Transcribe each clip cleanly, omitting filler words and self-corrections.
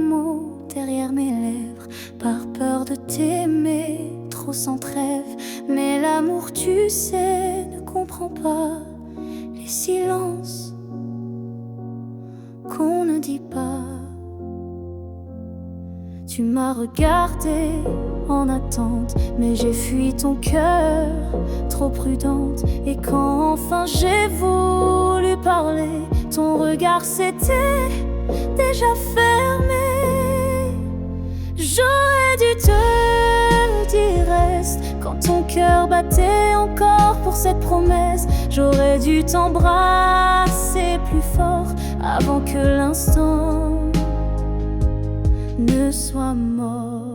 mots derrière mes lèvres, par peur de t'aimer trop sans trêve. Mais l'amour, tu sais, ne comprend pas les silences qu'on ne dit pas. Tu m'as regardé en attente, mais j'ai fui ton cœur, trop prudente. Et quand enfin j'ai voulu parler, ton regard s'était déjà fermé. J'aurais dû te dire reste quand ton cœur battait encore pour cette promesse. J'aurais dû t'embrasser plus fort avant que l'instant ne soit mort.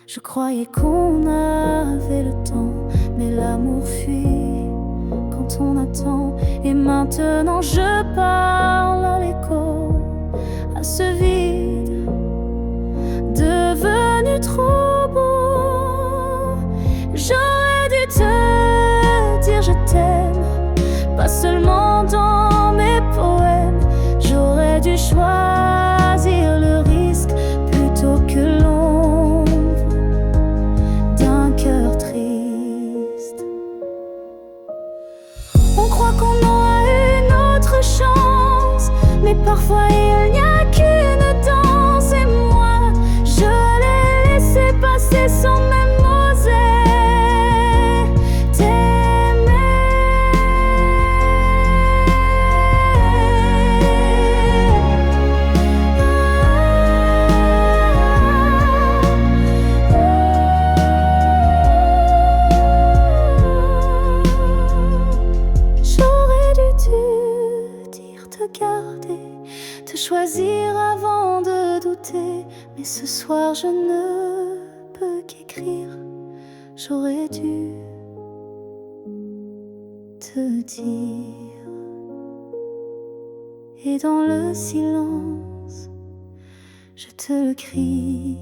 Je croyais qu'on avait le temps, mais l'amour fuit quand on attend. Et maintenant je parle à l'écho, à ce vide devenu trop beau. J'aurais dû te dire je t'aime, pas seulement dans mes poèmes. J'aurais dû choisir le risque plutôt que l'ombre d'un cœur triste. On croit qu'on aura une autre chance, mais parfois il n'y a qu'une danse. Et moi, je l'ai laissé passer sans même oser t'aimer. J'aurais dû te dire te garder, te choisir avant de douter. Mais ce soir je ne peux qu'écrire. J'aurais dû te dire. Et dans le silence, je te le crie.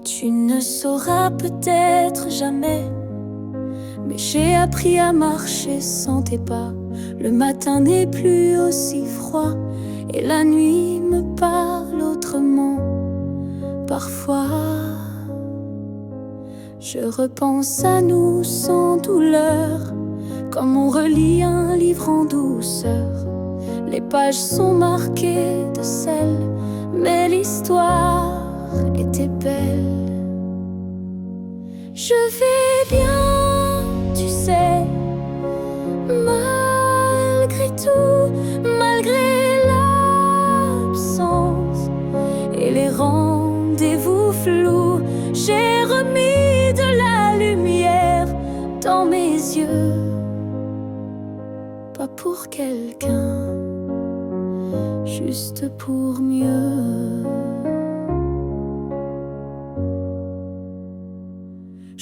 Tu ne sauras peut-être jamais, mais j'ai appris à marcher sans tes pas. Le matin n'est plus aussi froid et la nuit me parle autrement. Parfois, je repense à nous sans douleur, comme on relit un livre en douceur. Les pages sont marquées de sel, mais l'histoire était belle. Je vais bien, tu sais, malgré tout, malgré l'absence et les rendez-vous flous. J'ai remis de la lumière dans mes yeux, pas pour quelqu'un, juste pour mieux.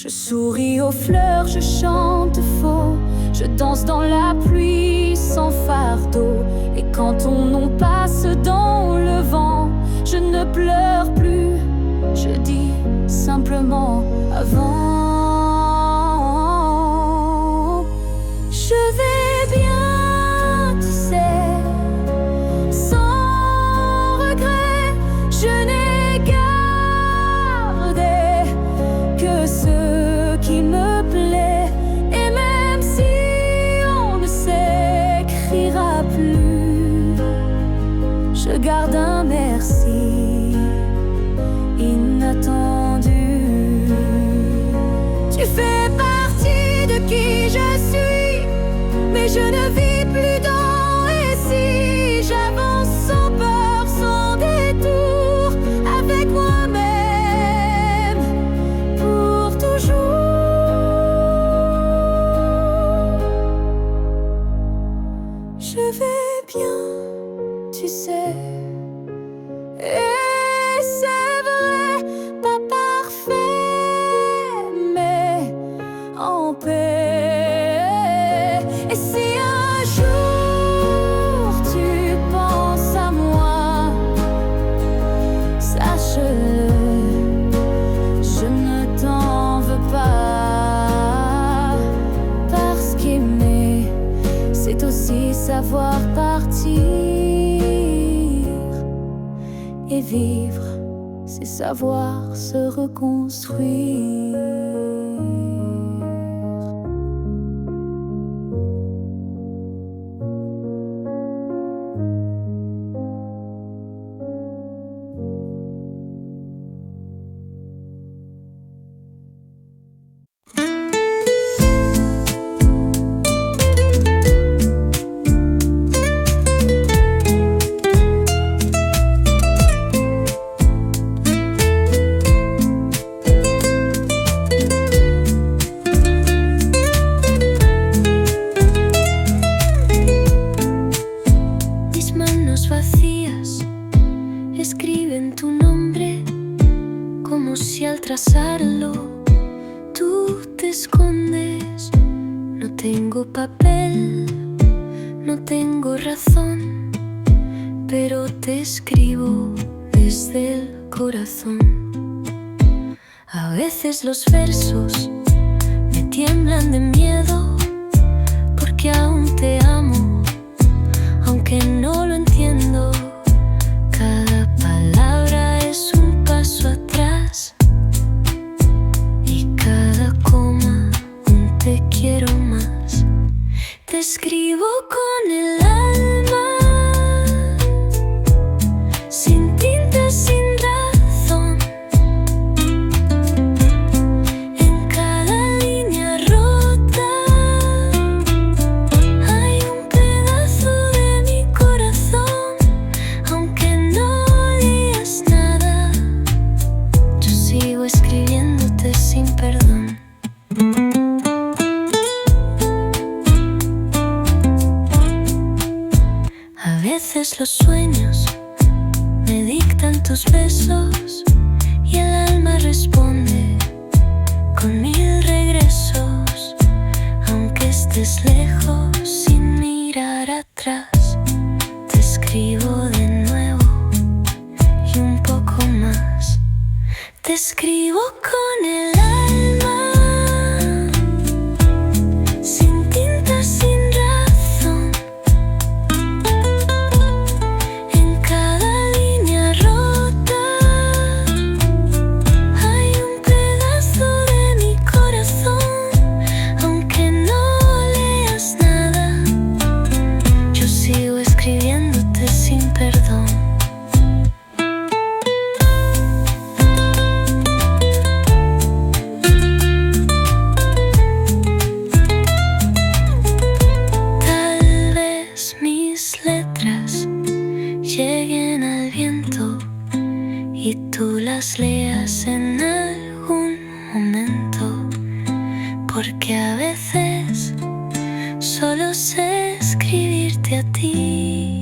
Je souris aux fleurs, je chante faux, je danse dans la pluie sans fardeau. Et quand on passe dans le vent, je ne pleure plus, je dis simplement avant. Je vais bien, tu sais, sans regret, je n'ai gardé que ce qui me plaît. Et même si on ne s'écrira plus, je garde un merci inattendu. Tu fais partie de qui je suis, mais je ne vis plus dans et si. J'avance sans peur, sans détour, avec moi-même pour toujours. Je vais bien, tu sais, et c'est vrai, pas parfait, mais en paix. savoir partir. Et vivre, c'est savoir se reconstruire. Escriben tu nombre como si al trazarlo tú te escondes. No tengo papel, no tengo razón, pero te escribo desde el corazón. A veces los versos me tiemblan de miedo, porque aún te amo, aunque no lo entiendo. Cada palabra es un paso atrás y cada coma un te quiero más. Te escribo con el alma, sin tinta, sin razón. En cada línea rota hay un pedazo de mi corazón. Aunque no leas nada, yo sigo escribiéndote sin perdón. A veces los sueños me dictan tus besos y el alma responde con 1000 regresos. Aunque estés lejos sin mirar atrás, te escribo de nuevo y un poco más. Te escribo con el alma, sin tinta, sin razón. En cada línea rota hay un pedazo de mi corazón. Aunque no leas nada, yo sigo escribiéndote sin perdón. Tal vez mis letras lleguen al viento y tú las leas en algún momento, porque a veces solo sé escribirte a ti.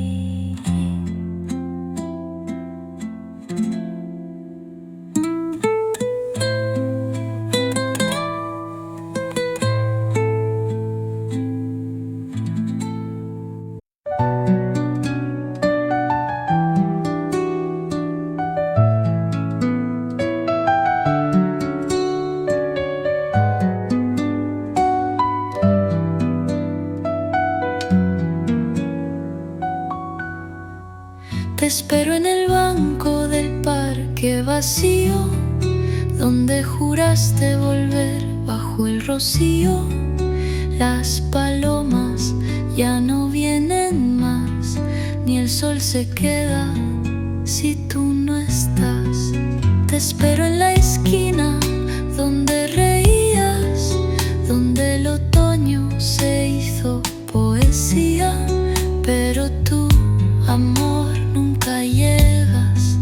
Te espero en el banco del parque vacío, donde juraste volver bajo el rocío. Las palomas ya no vienen más, ni el sol se queda si tú no estás. Te espero en la esquina donde reías, donde el otoño se hizo poesía, pero tú, amor, nunca llegas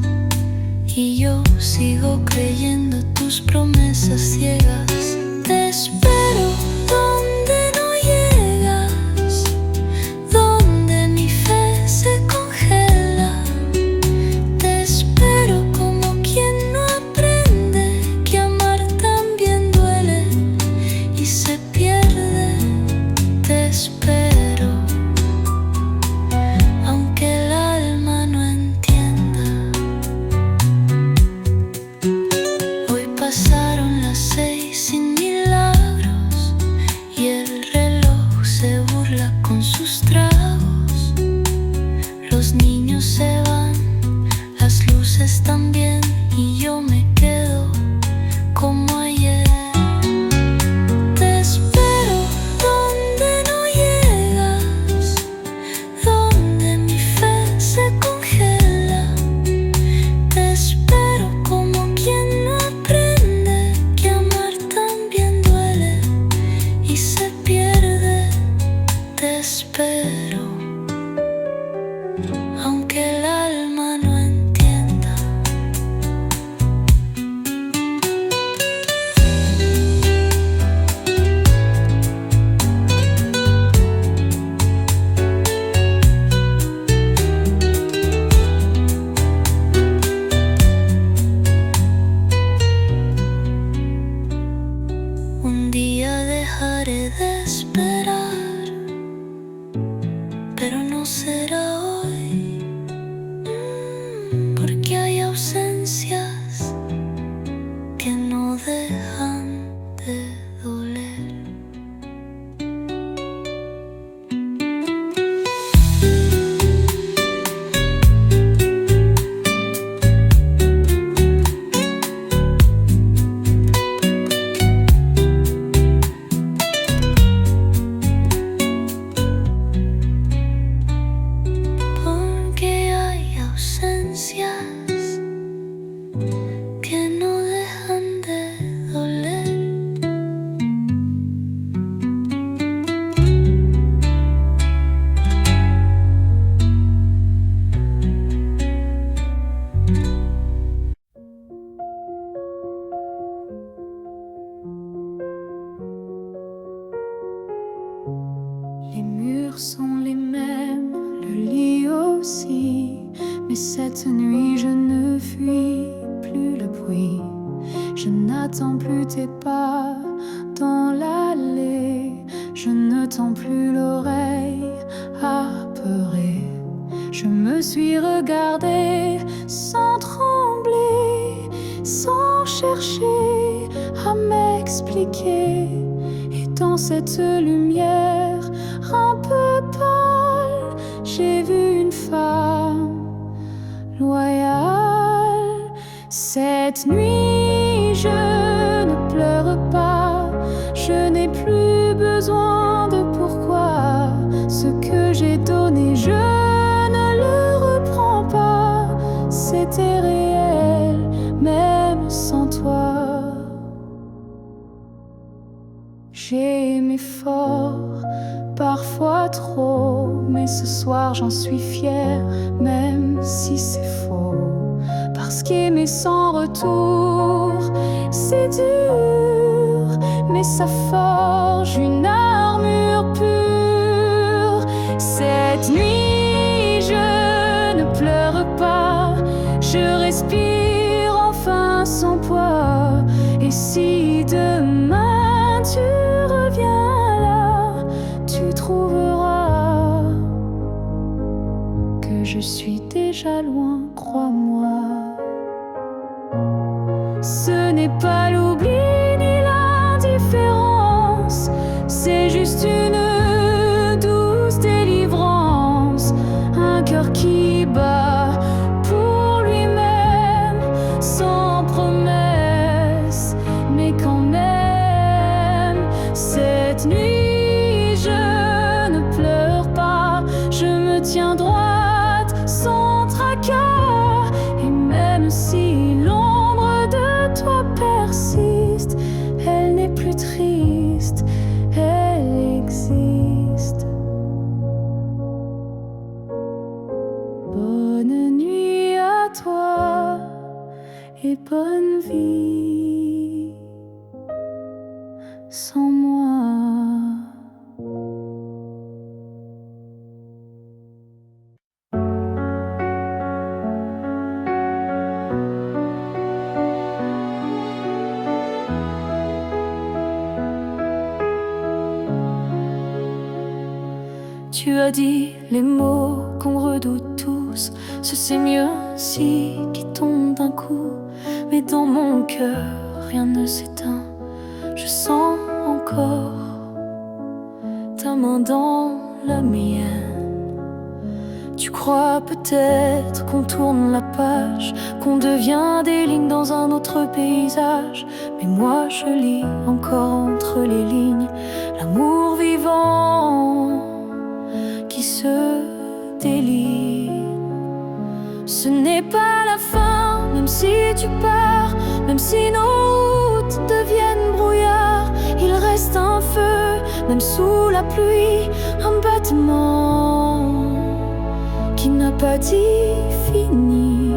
y yo sigo creyendo tus promesas ciegas. Te espero donde no llegas, donde mi fe se congela. Te espero como quien no aprende murs sont les mêmes, le lit aussi. Mais cette nuit je ne fuis plus le bruit. Je n'attends plus tes pas dans l'allée. Je ne tends plus l'oreille apeurée. Je me suis regardée sans trembler, sans chercher à m'expliquer. Et dans cette lumière un peu pâle, j'ai vu une femme loyale. Cette nuit je ne pleure pas, je n'ai plus besoin de pourquoi. Ce que j'ai donné, je ne le reprends pas. C'était réel, même sans toi. J'ai aimé fort, parfois trop, mais ce soir j'en suis fière, même si c'est faux. Parce qu'aimer sans retour, c'est dur, mais ça forge une armure pure. Cette nuit, je ne pleure pas, je respire enfin sans poids. Et si demain tu reviens là, tu trouveras que je suis déjà loin, crois-moi. Ce n'est pas l'oubli ni l'indifférence, c'est juste une douce délivrance. Un cœur qui bat pour lui-même, sans promesse, mais quand même. Cette nuit, je ne pleure pas, je me tiens droite, sans tracas. Et même si l'ombre de toi persiste, elle n'est plus triste, elle existe. Bonne nuit à toi et bonne vie sans moi. Tu as dit les mots qu'on redoute tous, c'est mieux ainsi qui tombe d'un coup. Mais dans mon cœur, rien ne s'éteint. Je sens encore ta main dans la mienne. Tu crois peut-être qu'on tourne la page, qu'on devient des lignes dans un autre paysage. Mais moi je lis encore entre les lignes l'amour vivant qui se délie. Ce n'est pas la fin, même si tu pars, même si nos routes deviennent brouillard. Il reste un feu, même sous la pluie, un battement qui n'a pas dit fini.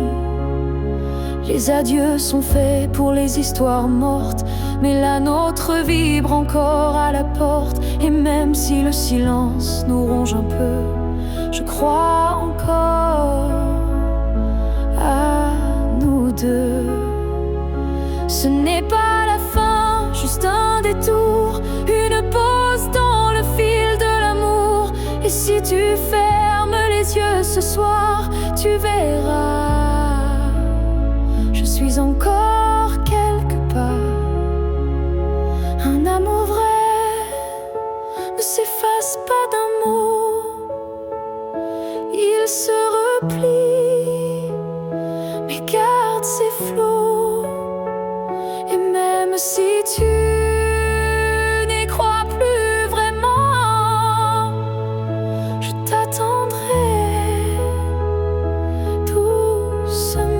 Les adieux sont faits pour les histoires mortes, mais la nôtre vibre encore à la porte. Et même si le silence nous ronge un peu, je crois encore à nous deux. Ce n'est pas la fin, juste un détour, une pause dans le fil de l'amour. Et si tu fermes les yeux ce soir, tu verras, je suis encore quelque part. Un amour vrai ne s'efface pas d'un mot, il se replie, mais garde ses flots. Et même si tu n'y crois plus vraiment, je t'attendrai doucement.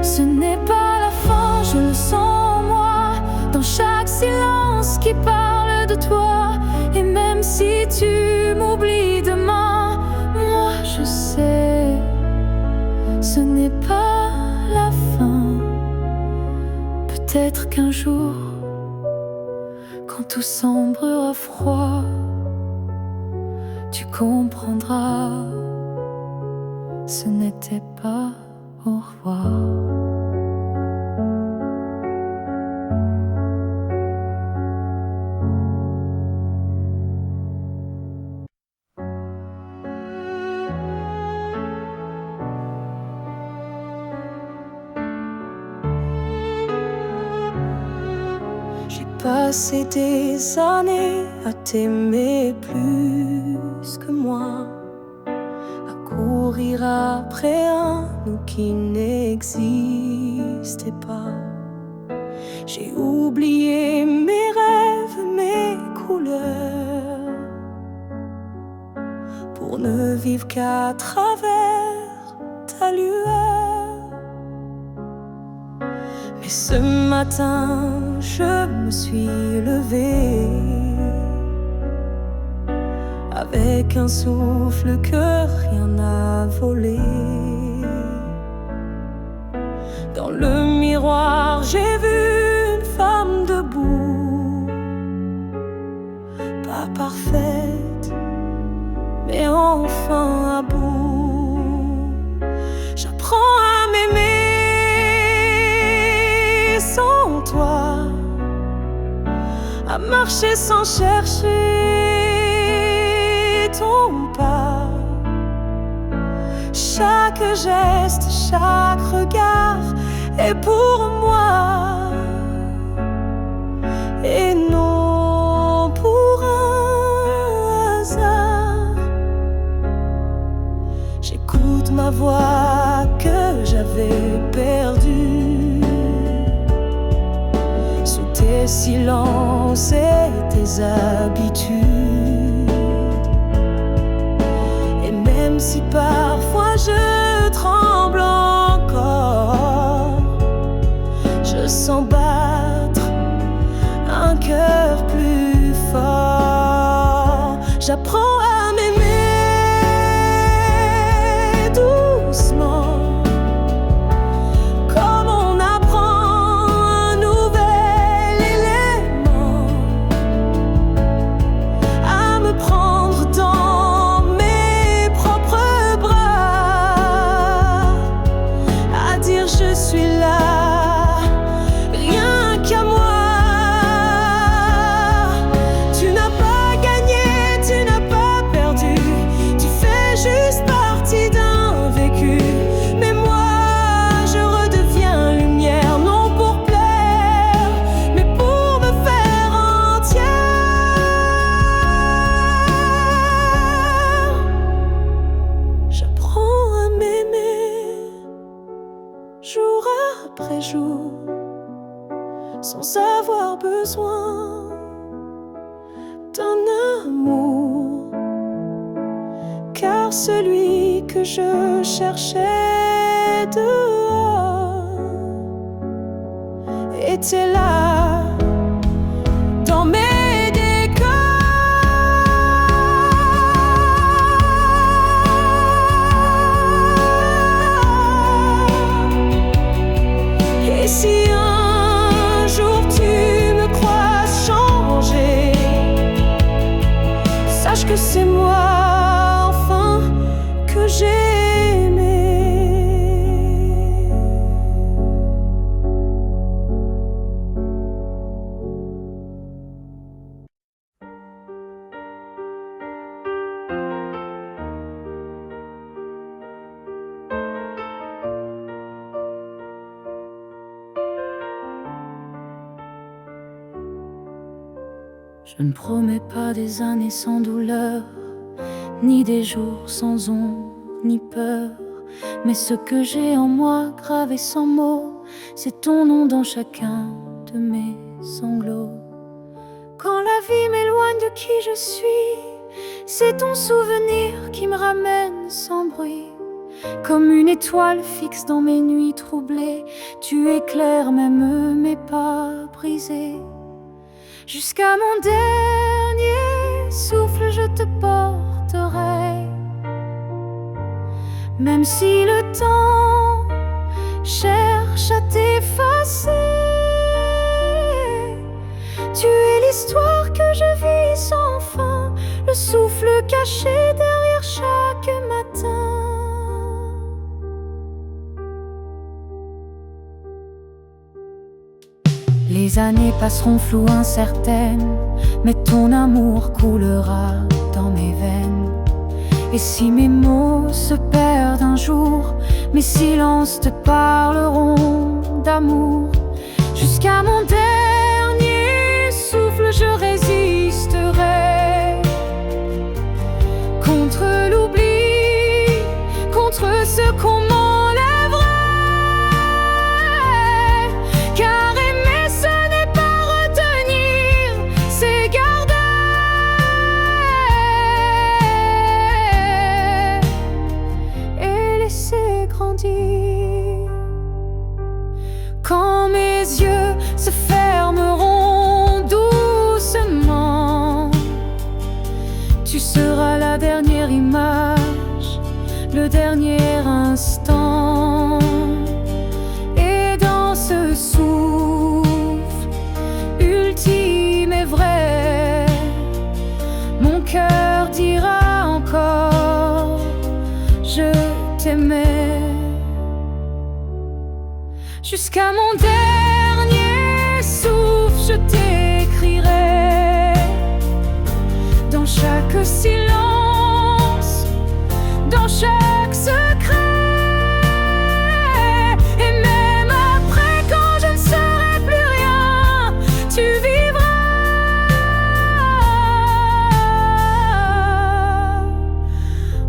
Ce n'est pas la fin, je le sens en moi, dans chaque silence qui parle de toi. Et même si tu m'oublies ce n'est pas la fin. Peut-être qu'un jour, quand tout semblera froid, tu comprendras, ce n'était pas au revoir. J'ai passé des années à t'aimer plus que moi, à courir après un nous qui n'existait pas. J'ai oublié mes rêves, mes couleurs, pour ne vivre qu'à travers ta lueur. Mais ce matin, je me suis levée avec un souffle que rien n'a volé. Dans le miroir, j'ai vu une femme debout, pas parfaite, mais enfin à bout. J'apprends à m'aimer sans toi, à marcher sans chercher ton pas. Chaque geste, chaque regard est pour moi, et non pour un hasard. J'écoute ma voix que j'avais perdue sous tes silences et tes habitudes. Et même si parfois je tremble encore, je sens battre un cœur plus fort. J'apprends à m'aimer doucement, comme on apprend un nouvel élément, à me prendre dans mes propres bras, à dire je suis là, rien qu'à moi. Tu n'as pas gagné, tu n'as pas perdu, tu fais juste partie d'un vécu. Mais moi, je redeviens lumière, non pour plaire, mais pour me faire entière. J'apprends à m'aimer jour après jour, sans avoir besoin d'un amour, car celui que je cherchais dehors était là, dans mes décors. Et si un jour tu me crois changer, sache que c'est moi enfin que j'ai aimé. Je ne promets pas des années sans douleur, ni des jours sans ombre, ni peur. Mais ce que j'ai en moi, gravé sans mots, c'est ton nom dans chacun de mes sanglots. Quand la vie m'éloigne de qui je suis, c'est ton souvenir qui me ramène sans bruit. Comme une étoile fixe dans mes nuits troublées, tu éclaires même mes pas brisés. Jusqu'à mon dernier souffle, je te porterai, même si le temps cherche à t'effacer. Tu es l'histoire que je vis sans fin, le souffle caché derrière chaque matin. Les années passeront floues, incertaines, mais ton amour coulera dans mes veines. Et si mes mots se perdent un jour, mes silences te parleront d'amour. Jusqu'à mon dernier souffle, je résisterai contre l'oubli, contre ce qu'on m'enlèverait. Car aimer, ce n'est pas retenir, c'est garder. Et laisser grandir. Quand mes yeux se fermeront doucement, tu seras la dernière image, le dernier instant. Et dans ce souffle ultime et vrai, mon cœur dira encore: je t'aimais. Jusqu'à mon dernier souffle, je t'écrirai dans chaque silence, dans chaque secret. Et même après, quand je ne serai plus rien, tu vivras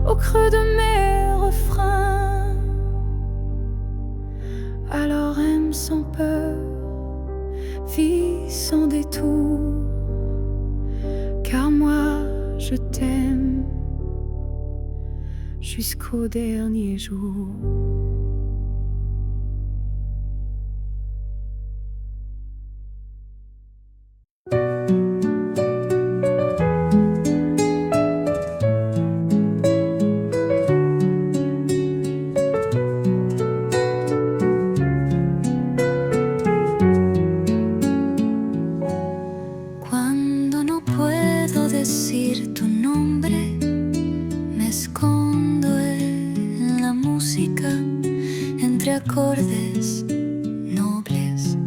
au creux de mes refrains. Alors aime sans peur, vis sans détour, car moi je t'aime jusqu'au dernier jour. Cuando no puedo decir tu nombre, me escondo en la música, entre acordes nobles.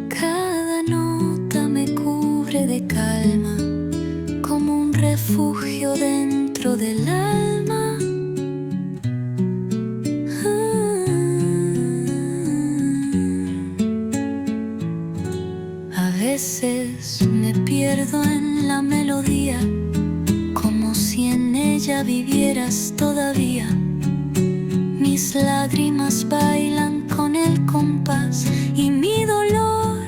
Cada nota me cubre de calma, como un refugio dentro del alma. A veces me pierdo en la melodía, como si en ella vivieras todavía. Mis lágrimas bailan con el compás y mi dolor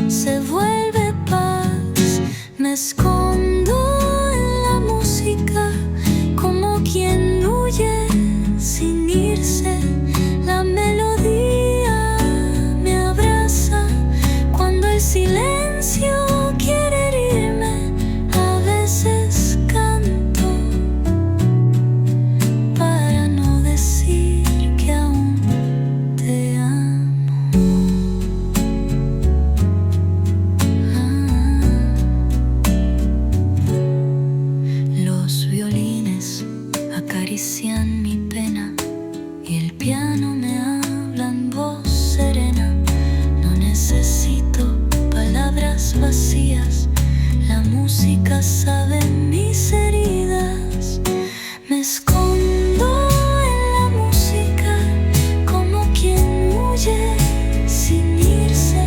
se vuelve paz. Me escondo en la música, como quien huye sin irse. La melodía me abraza cuando el silencio quiere herirme. A veces canto para no decir que aún te amo. Los violines acarician mi pena y el piano me habla en voz serena. No necesito palabras vacías, la música sabe mis heridas. Me escondo en la música, como quien huye sin irse.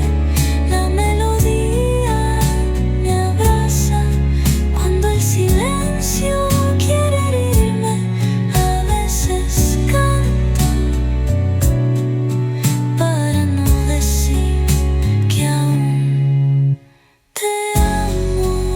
La melodía me abraza cuando el silencio quiere herirme. A veces canto para no decir que aún te amo.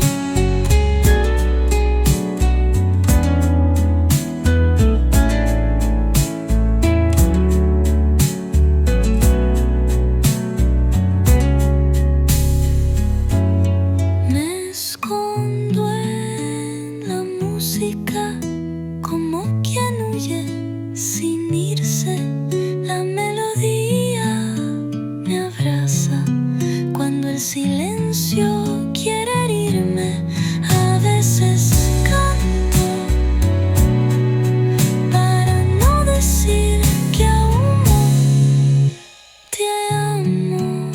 silencio quiere herirme. A veces canto para no decir que aún no te amo.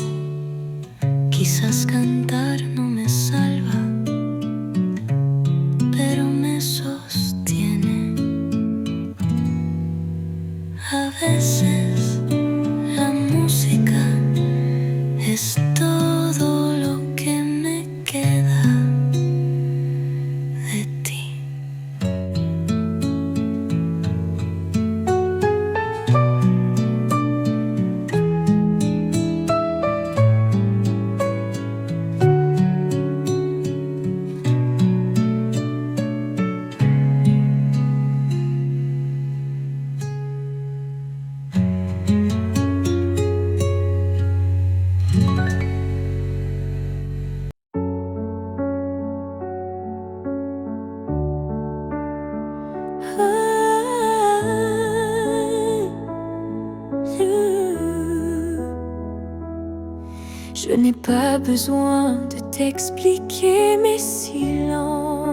Quizás cantar no me salva, pero me sostiene. A veces la música es todo lo que me queda de ti. Je n'ai pas besoin de t'expliquer mes silences.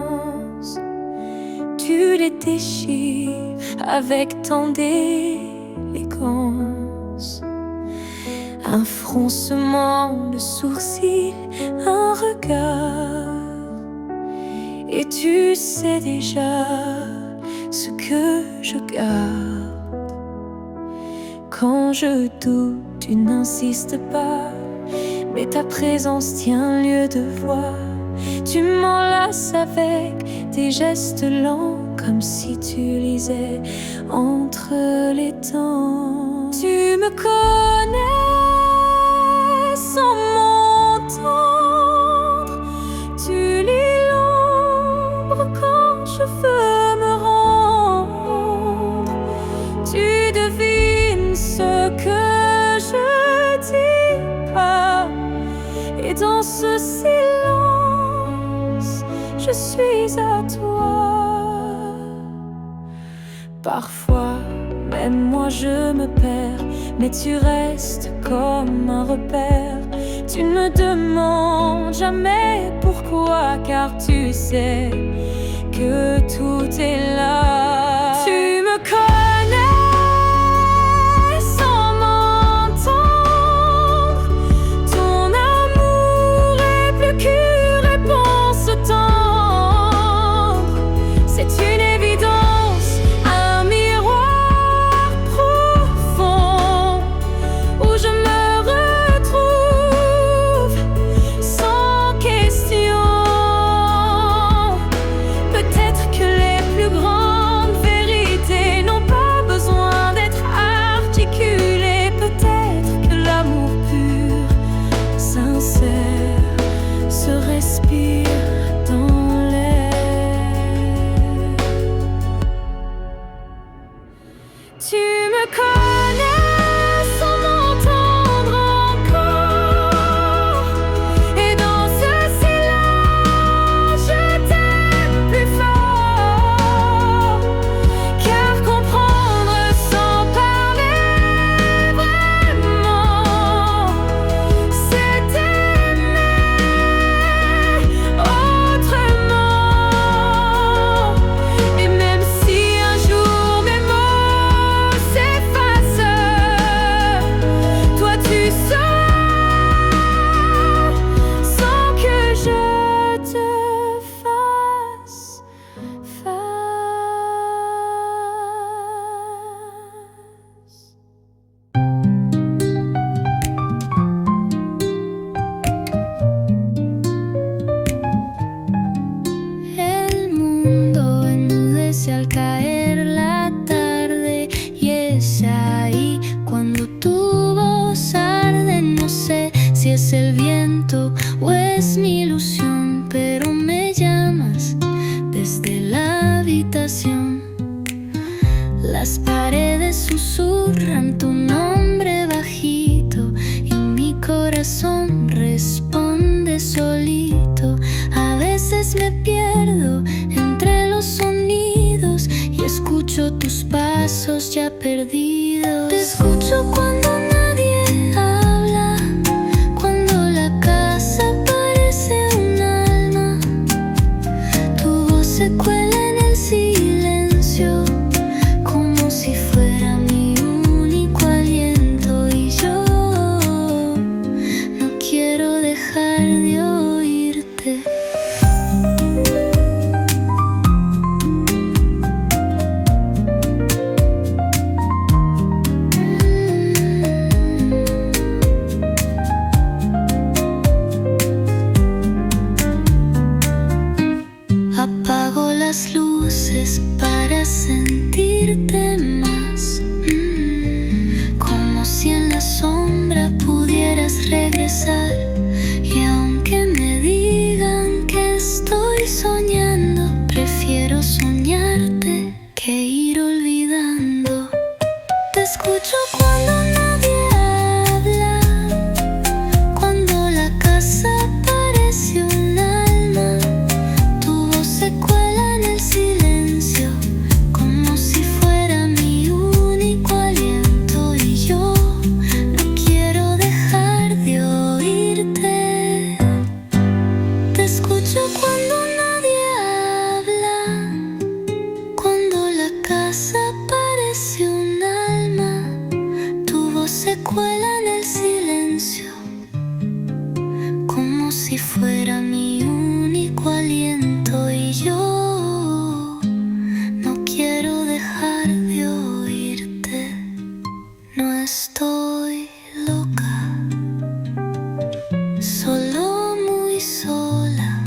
Tu les déchires avec tant d'élégance. Un froncement de sourcils, un regard, et tu sais déjà ce que je garde. Quand je doute, tu n'insistes pas, mais ta présence tient lieu de voix. Tu m'enlaces avec tes gestes lents, comme si tu lisais entre les temps. Tu me connais sans m'entendre. Tu lis l'ombre quand je veux me rendre. Tu devines ce que je dis pas. Et dans ce silence, je suis à toi. Parfois, même moi je me perds, mais tu restes comme un repère. Tu ne me demandes jamais pourquoi, car tu sais que tout est là. Tu me connais sans m'entendre. Ton amour est plus qu'une réponse tendre. C'est une évidence, un miroir profond où je me retrouve sans question. Peut-être que les plus grandes vérités n'ont pas besoin d'être articulées. Peut-être que l'amour pur, sincère, se respire dans l'air. Tu me connais sans m'entendre encore. Et dans ce silence, je t'aime plus fort. Car comprendre sans parler vraiment, c'est aimer autrement. Et même si un jour mes mots s'effacent, toi tu sauras sans que je te fasse face. El mundo enmudece al caer la tarde, y es ahí cuando tu voz arde. No sé si es el viento o es mi ilusión, pero me llamas desde la habitación. Las paredes susurran tu nombre bajito y mi corazón responde solito. A veces me pierdo entre los sonidos y escucho tus pasos ya perdidos. Te escucho cuando nadie habla, cuando la casa parece escucho cuando nadie habla, cuando la casa parece un alma, tu voz se cuela en el silencio, como si fuera mi único aliento, y yo no quiero dejar de oírte. No estoy loca, solo muy sola.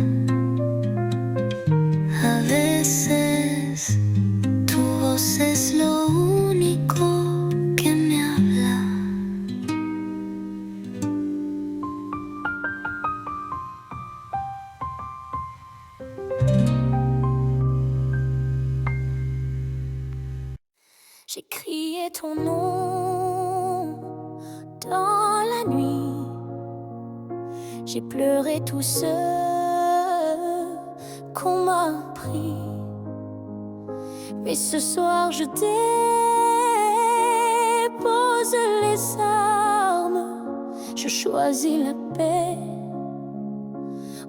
A veces tu voz es lo único que me habla. J'ai crié ton nom dans la nuit. J'ai pleuré tout ce qu'on m'a pris. Mais ce soir je dépose les armes. Je choisis la paix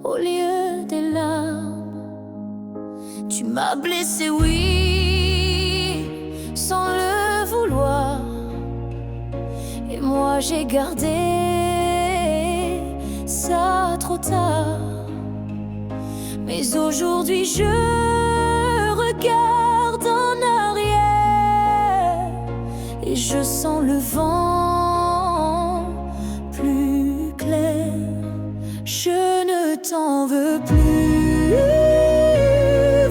au lieu des larmes. Tu m'as blessé, oui, sans le vouloir. Et moi j'ai gardé ça trop tard. Mais aujourd'hui je regarde en arrière et je sens le vent plus clair. Je ne t'en veux plus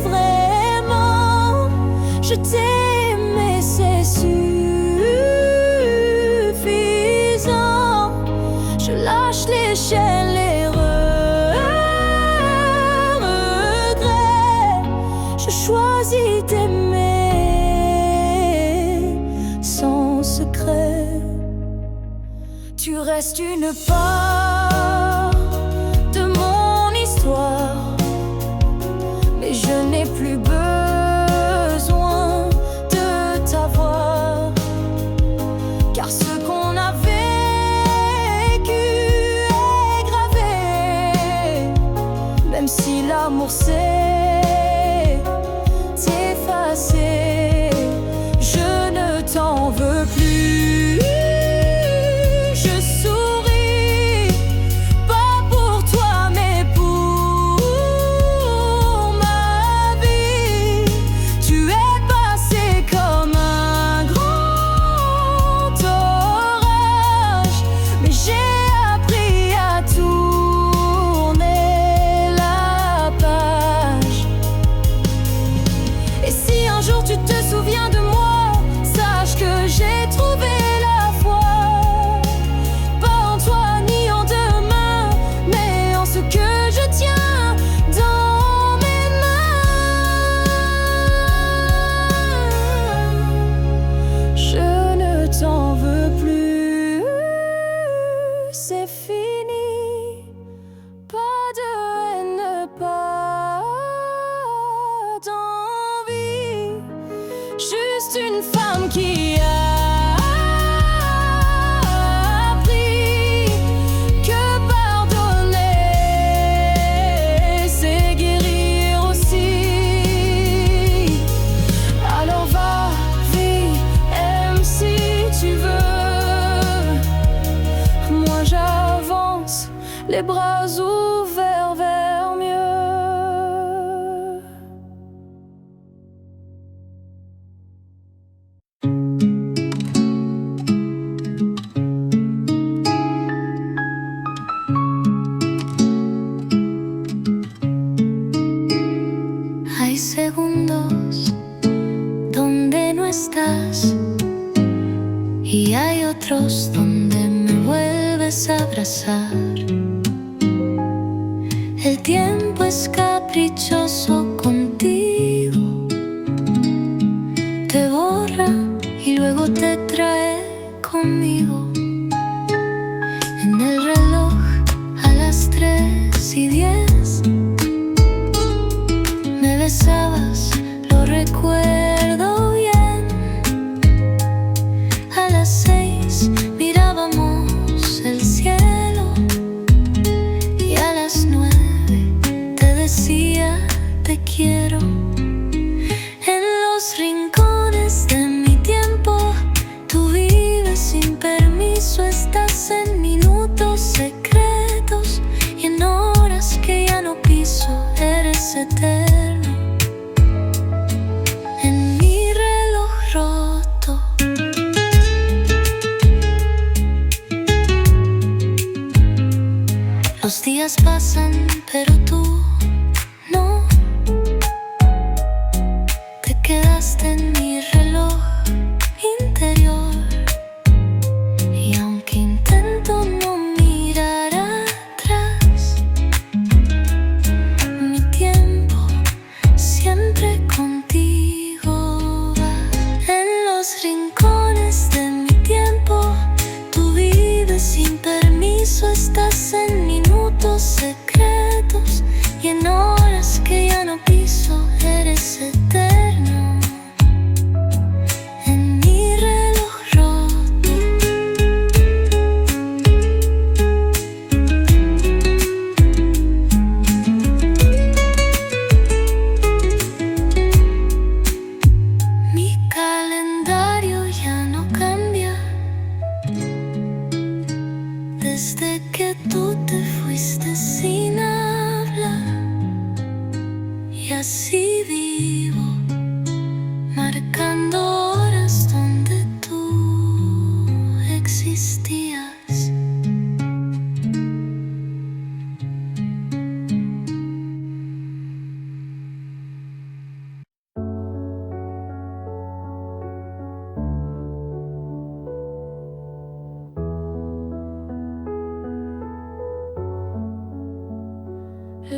vraiment. Je t'ai aimé, c'est suffisant. Je lâche les chaînes, les regrets. Je choisis d'aimer sans secret. Tu restes une part de mon histoire, mais je n'ai plus besoin de t'avoir, car ce qu'on a vécu est gravé. Même si l'amour s'est effacé, je ne t'en veux plus. Je souris, pas pour toi mais pour ma vie. Tu es passé comme un grand orage, mais j'ai appris à tourner la page. Et si un jour tu te souviens de moi, sache que j'ai trouvé la foi. Pas en toi ni en demain, mais en ce que je tiens dans mes mains. Je ne t'en veux plus, c'est fini. Pas de haine, pas d'envie. Juste une femme qui a appris que pardonner, c'est guérir aussi. Alors va, vis, aime si tu veux. Moi j'avance, les bras ouverts vers mieux. Hay segundos donde no estás y hay otros donde me vuelves a abrazar. El tiempo es caprichoso contigo, te borra y luego te trae conmigo. En el reloj a las 3:10 me besabas, lo recuerdo bien. A las 6 mirábamos el cielo y a las 9 te eres eterno en mi reloj roto. Los días pasan, pero tú no. Te quedaste en mi reloj interior. Y aunque intento no mirar atrás, mi tiempo siempre contigo va. En los rincones de mi tiempo tú vives sin permiso. Estás en minutos secretos y en horas que ya no piso. Eres eterno en mi reloj roto. Mi calendario ya no cambia desde que tú te fuiste sin hablar. Y así vivo, marcando horas donde tú existías.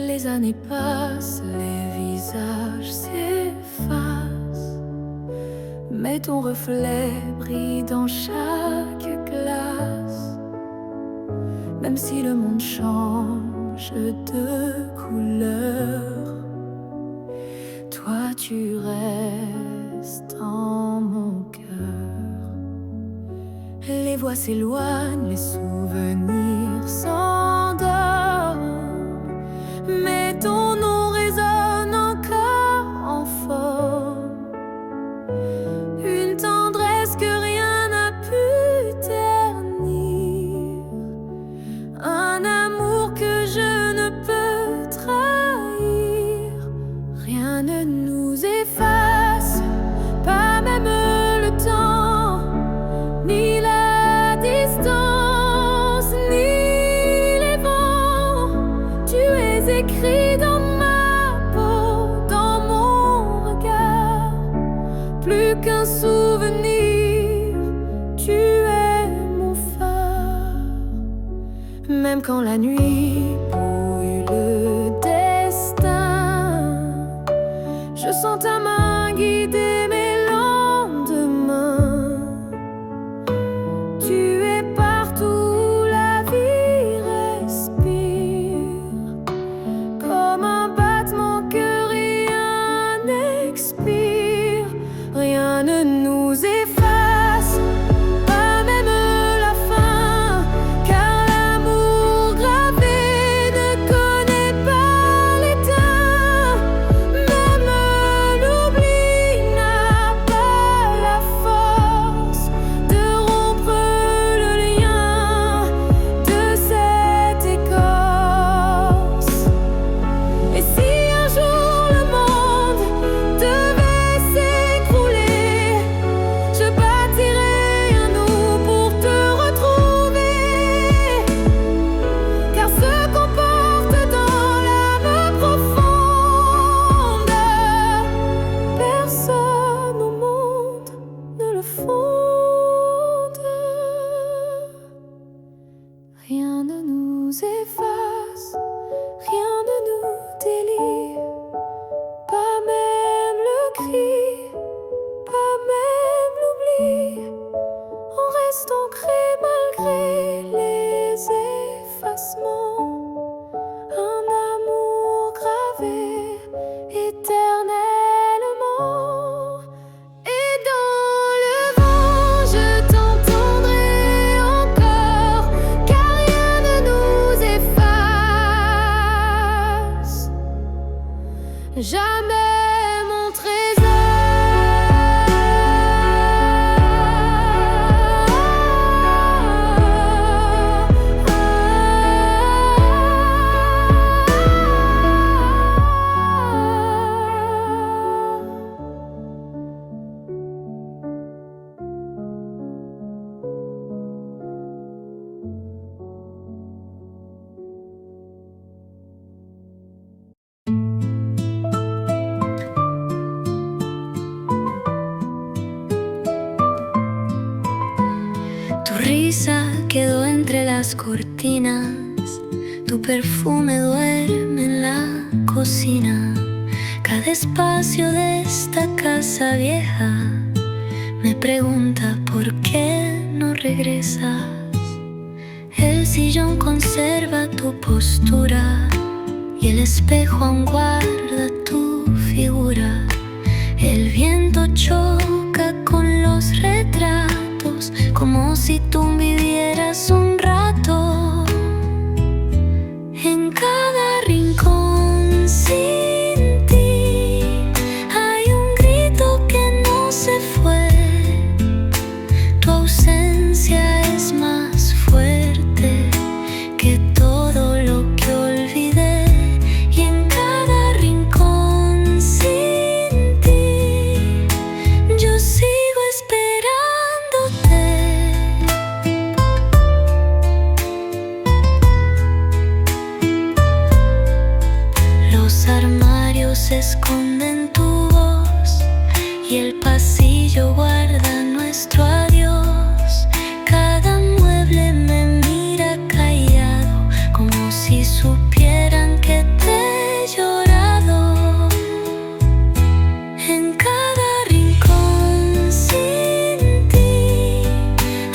Les années passent, les visages s'effacent, mais ton reflet brille dans chaque glace. Même si le monde change de couleur, toi tu restes en mon cœur. Les voix s'éloignent, les souvenirs s'endorment, mais ton nom résonne encore en forme. Une tendresse que rien n'a pu ternir, un amour que je ne peux trahir. Rien ne nous efface, pas même le temps, ni la distance, ni les vents. Tu es écrit dans ma peau, dans mon regard. Plus qu'un souvenir, tu es mon phare. Même quand la nuit brouille le destin, je sens ta main guider mes lendemains. Tu es partout où la vie respire, comme un battement que rien n'expire. Rien ne nous efface, pas même la fin, car l'amour gravé ne connaît pas l'état. Même l'oubli n'a pas la force de rompre le lien de cette écorce. Et si un jour le monde devait s'écrouler, je bâtirai un nous pour te retrouver. Car ce qu'on porte dans l'âme profonde, personne au monde ne le fonde. Rien ne nous efface, rien ne nous délie, pas même le cri, pas même l'oubli. On reste ancré malgré les effacements, un amour gravé éternellement. Et dans le vent je t'entendrai encore, car rien ne nous efface. Jamais mon trésor. las cortinas, tu perfume duerme en la cocina. Cada espacio de esta casa vieja me pregunta por qué no regresas. El sillón conserva tu postura y el espejo aún guarda tu figura. El viento choca con los retratos como si tú vivieras un rato. En cada rincón sin ti hay un grito que no se fue. Tu ausencia es más fuerte que todo lo que olvidé. Y en cada rincón sin ti yo sigo esperándote. Los armarios esconden tu voz y el pasillo guarda nuestro adiós. Cada mueble me mira callado, como si supieran que te he llorado. En cada rincón sin ti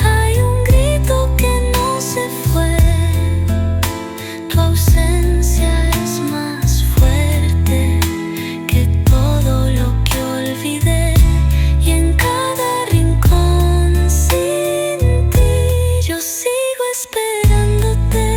hay un grito que no se fue. Tu ausencia es más fuerte que todo lo que olvidé. Y en cada rincón sin ti yo sigo esperándote.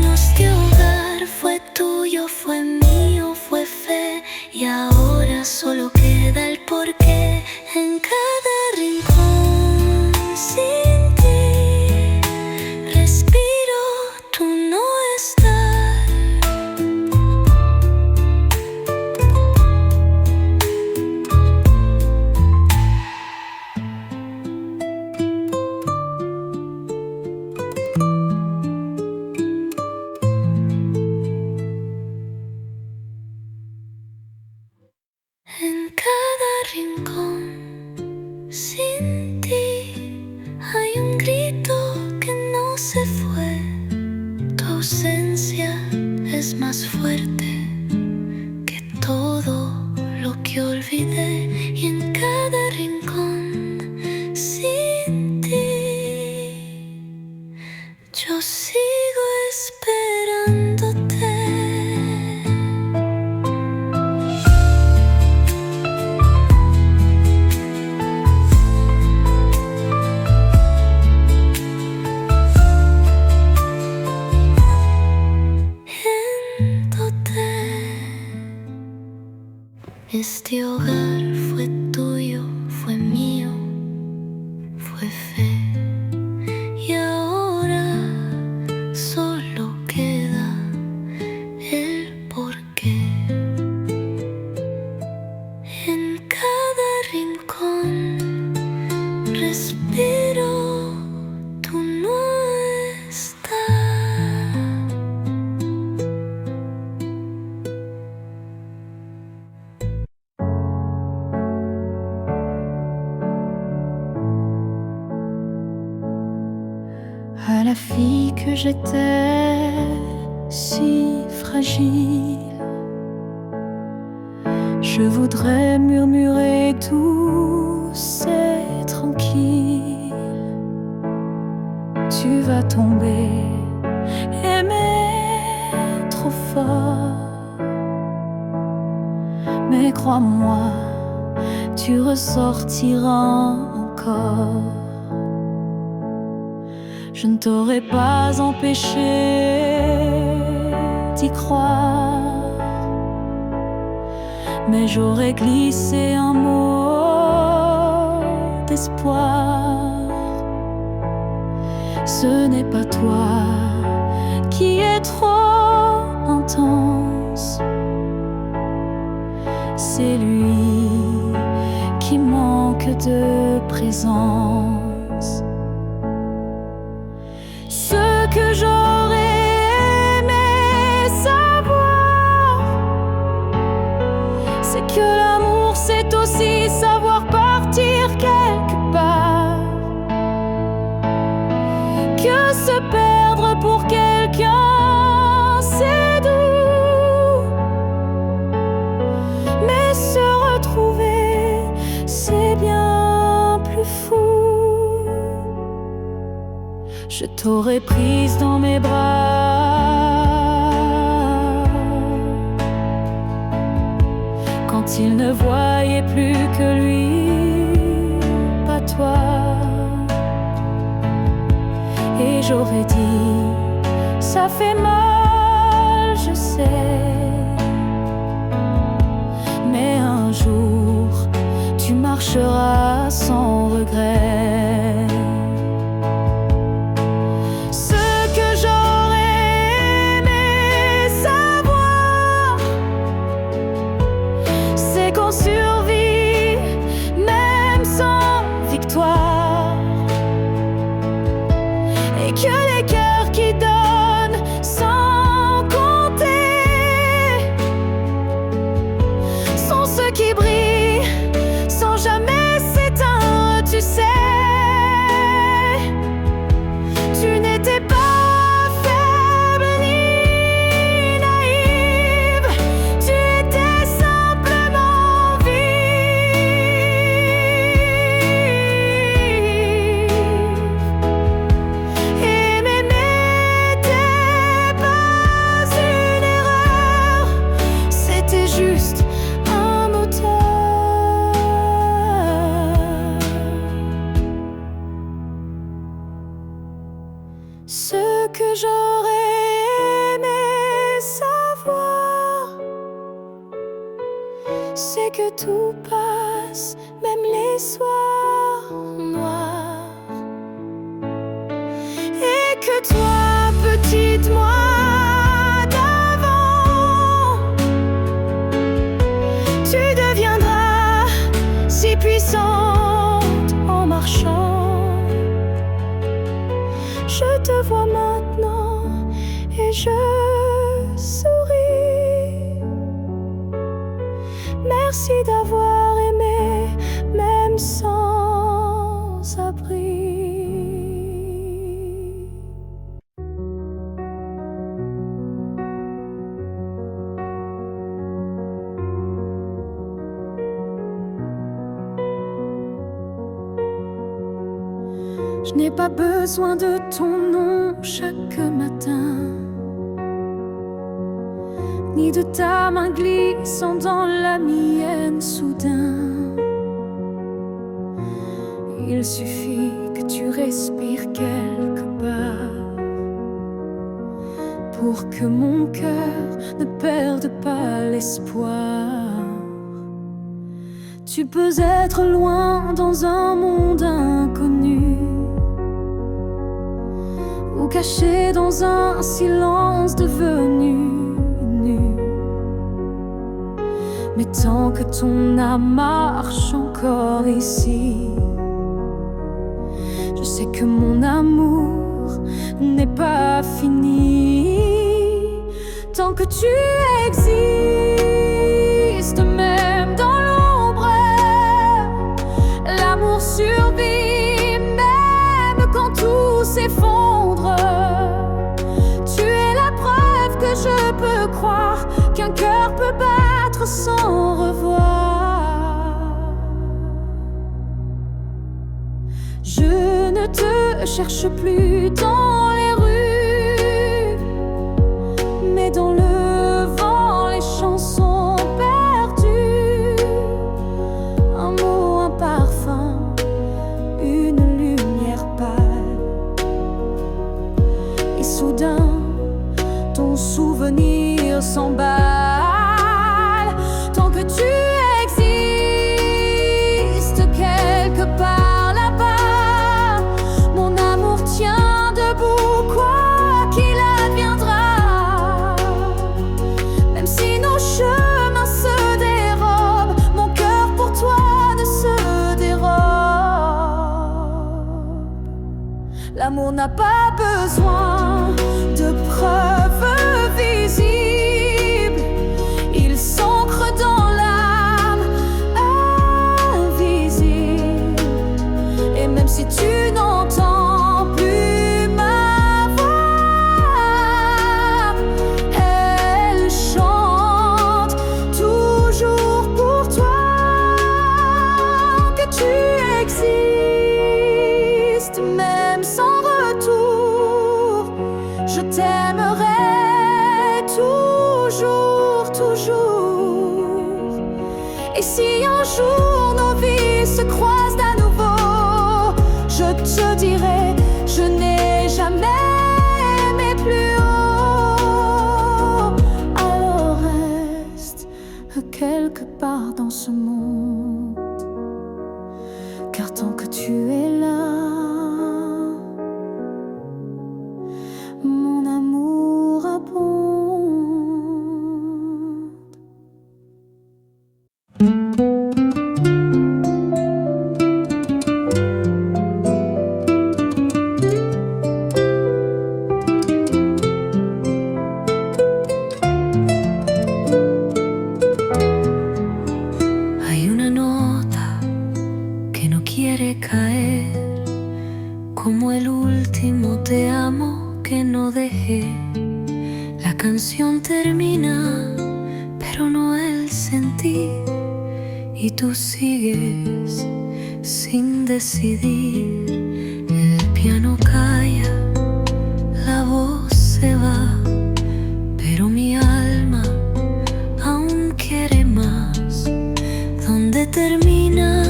Nuestro hogar fue tuyo, fue mío, fue fe, y ahora solo queda el porqué. En cada rincón sin ti respiro tu no estar. En cada rincón sin ti hay un grito que no se fue. Tu ausencia es más fuerte que todo lo que olvidé. Y en cada rincón sin ti yo sigo esperándote. Este hogar fue tuyo, fue mío, fue fe, y ahora solo queda el porqué. En cada rincón respiro tu no estar. À la fille que j'étais, si fragile, je voudrais murmurer douce et tranquille. Tu vas tomber, aimer trop fort, mais crois-moi, tu ressortiras encore. Je ne t'aurais pas empêché d'y croire, mais j'aurais glissé un mot d'espoir. Ce n'est pas toi qui es trop intense, c'est lui qui manque de présence. Ce que j'aurais aimé savoir, c'est que l'amour c'est aussi savoir partir quelque part. t'aurais prise dans mes bras quand il ne voyait plus que lui, pas toi. Et j'aurais dit, ça fait mal, je sais, mais un jour tu marcheras sans regret. Ce que j'aurais aimé savoir, c'est qu'on survit même sans victoire, et que les cœurs qui donnent sans compter sont ceux qui brillent sans jamais s'éteindre, tu sais. Tu n'étais pas faible ni naïve, tu étais simplement vive. Aimer n'était pas une erreur, c'était juste un moteur. Ce que j'aurais aimé savoir, c'est que tout passe, même les soirs noirs, et que toi, petite moi d'avant, tu deviendras si puissante en marchant. Je te vois maintenant et je souris. Merci d'avoir aimé, même sans abri. Je n'ai pas besoin de ton nom chaque matin, ni de ta main glissant dans la mienne soudain. Il suffit que tu respires quelque part pour que mon cœur ne perde pas l'espoir. Tu peux être loin dans un monde inconnu, ou caché dans un silence devenu nu. Mais tant que ton âme marche encore ici, je sais que mon amour n'est pas fini. Tant que tu existes, même dans l'ombre, l'amour survit, même quand tout s'effondre. Tu es la preuve que je peux croire qu'un cœur peut battre sans revoir. Je ne te cherche plus dans les rues, mais dans le vent, les chansons perdues. Un mot, un parfum, une lumière pâle, et soudain ton souvenir s'emballe. Tant que tu existes quelque part là-bas, mon amour tient debout, quoi qu'il adviendra. Même si nos chemins se dérobent, mon cœur pour toi ne se dérobe. L'amour n'a pas besoin de preuves visibles Et si un jour nos vies se croisent à nouveau, je te dirai, je n'ai jamais aimé plus haut. Alors reste quelque part dans ce monde, car tant que tu es là, mon amour abonde. Hay una nota que no quiere caer, como el último te amo que no dejé. La canción termina, pero no el sentir, y tú sigues sin decidir. El piano calla, la voz se va, pero mi alma aún quiere más. Donde termina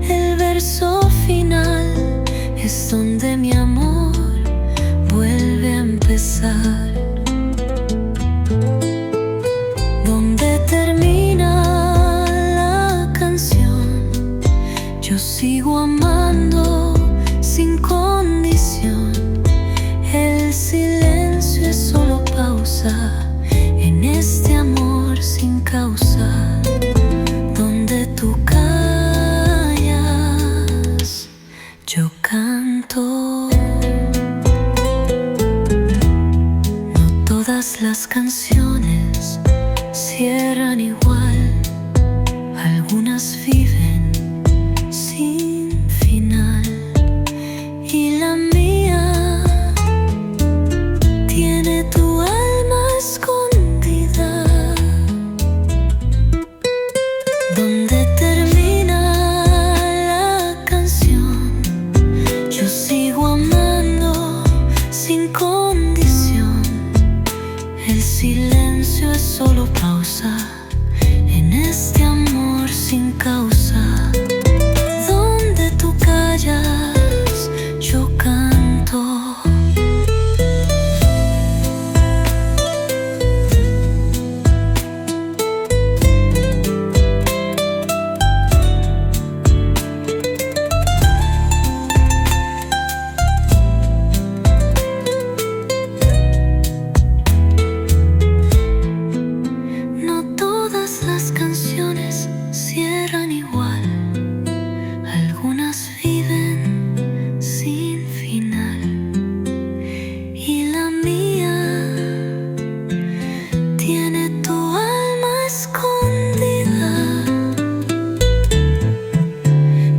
el verso final es donde mi amor vuelve a empezar. Donde termina la canción, yo sigo amando sin condición. El silencio es solo pausa en este amor sin causa. Donde tú callas, yo canto. No todas las canciones cierran igual, algunas viven sin final, y la mía tiene tu alma escondida. Donde termina la canción, yo sigo amando sin condición. El silencio es solo pausa en este amor sin causa. Donde tú callas, yo canto. No todas las canciones cierran igual, algunas viven sin final, y la mía tiene tu alma escondida.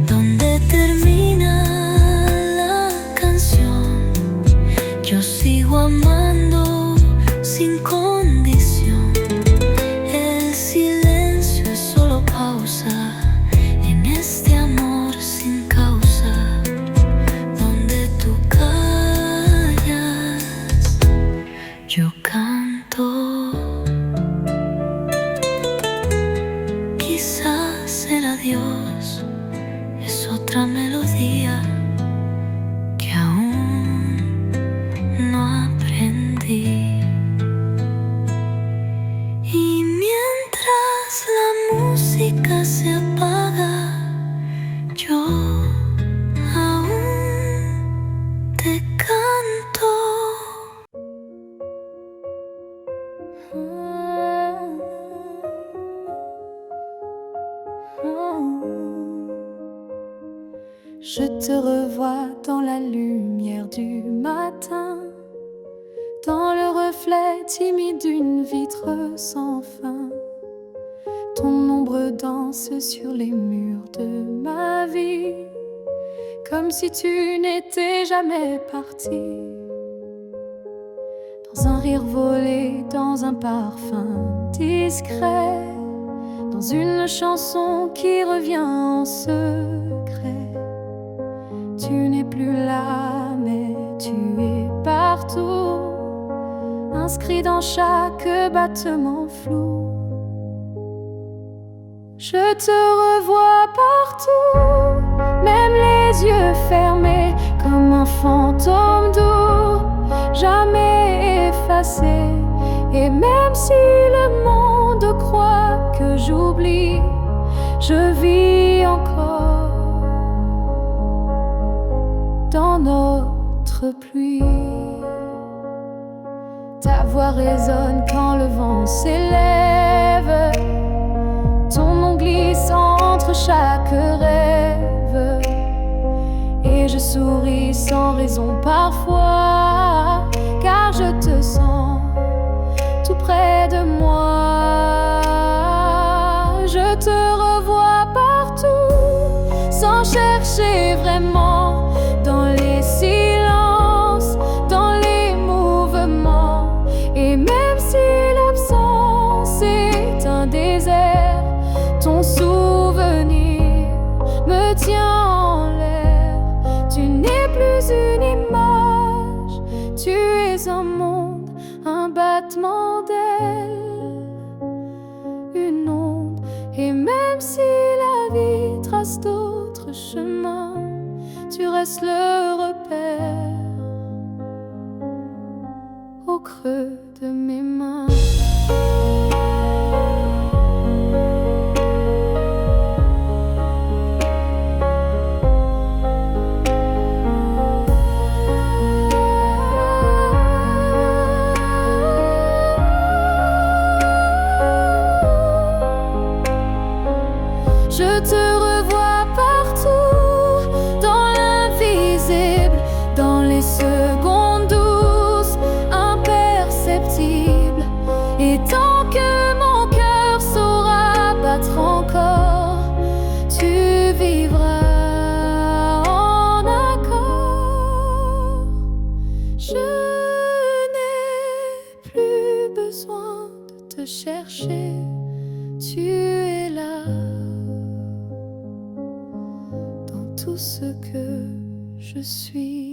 Donde termina la canción, yo sigo amando sin condición. El silencio es solo pausa en este amor sin causa. Donde tú callas, yo canto. Quizás el adiós es otra melodía que aún no aprendí. Y mientras la música se apaga, yo aún te canto. Je te revois dans la lumière du matin, dans le reflet timide d'une vitre sans fin. Ton ombre danse sur les murs de ma vie, comme si tu n'étais jamais parti. Dans un rire volé, dans un parfum discret, dans une chanson qui revient en secret. Tu n'es plus là, mais tu es partout, inscrit dans chaque battement flou. Je te revois partout, même les yeux fermés, comme un fantôme doux, jamais effacé. Et même si le monde croit que j'oublie, je vis encore dans notre pluie. Ta voix résonne quand le vent s'élève, ton nom glisse entre chaque rêve, et je souris sans raison parfois, car je te sens tout près de moi. Je te revois partout, sans chercher vraiment, dans les silences, dans les mouvements. Et même si l'absence est un désert, ton souvenir me tient en l'air. Tu n'es plus une image, tu es un monde, un battement d'ailes, une onde. Et même si la vie trace d'autres chemins, tu restes le repère au creux de mes mains. Je te revois partout, dans l'invisible, dans les secondes douces, imperceptibles. Et tant que mon cœur saura battre encore, tu vivras en accord. Je n'ai plus besoin de te chercher, tu es là. Tout ce que je suis.